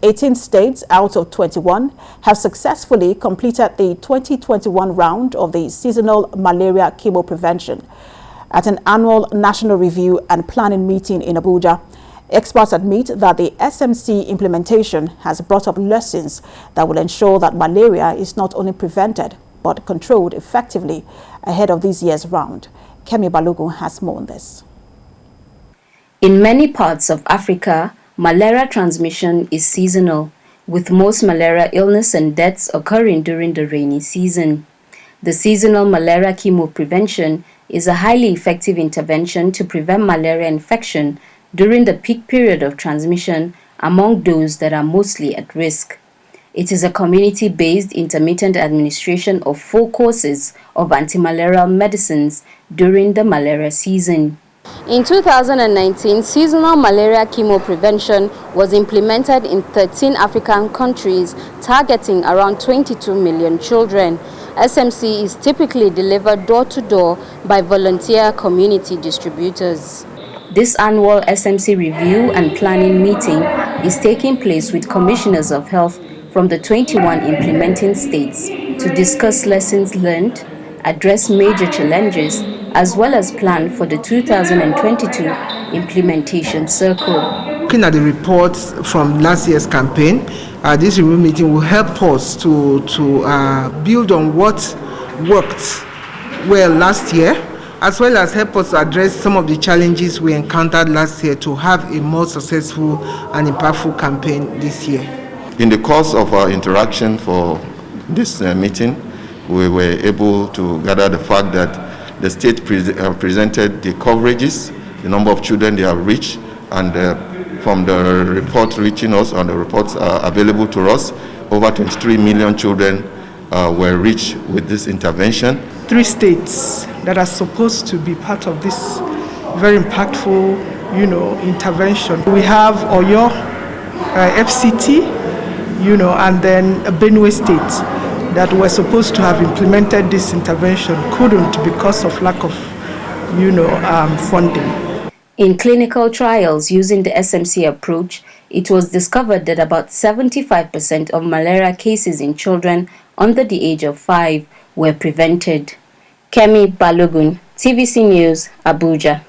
18 states out of 21 have successfully completed the 2021 round of the seasonal malaria chemoprevention. At an annual national review and planning meeting in Abuja, experts admit that the SMC implementation has brought up lessons that will ensure that malaria is not only prevented but controlled effectively ahead of this year's round. Kemi Balogun has more on this. In many parts of Africa, malaria transmission is seasonal, with most malaria illness and deaths occurring during the rainy season. The seasonal malaria chemoprevention is a highly effective intervention to prevent malaria infection during the peak period of transmission among those that are mostly at risk. It is a community-based intermittent administration of 4 courses of antimalarial medicines during the malaria season. In 2019, seasonal malaria chemoprevention was implemented in 13 African countries, targeting around 22 million children. SMC is typically delivered door-to-door by volunteer community distributors. This annual SMC review and planning meeting is taking place with commissioners of health from the 21 implementing states to discuss lessons learned, address major challenges, as well as plan for the 2022 implementation circle. Looking at the reports from last year's campaign, this review meeting will help us to build on what worked well last year, as well as help us to address some of the challenges we encountered last year to have a more successful and impactful campaign this year. In the course of our interaction for this meeting, we were able to gather the fact that the state presented the coverages, the number of children they have reached, and from the report reaching us and the reports available to us, over 23 million children were reached with this intervention. 3 states that are supposed to be part of this very impactful, intervention. We have Oyo, FCT, and then Benue State that were supposed to have implemented this intervention couldn't because of lack of, funding. In clinical trials using the SMC approach, it was discovered that about 75% of malaria cases in children under the age of 5 were prevented. Kemi Balogun, TVC News, Abuja.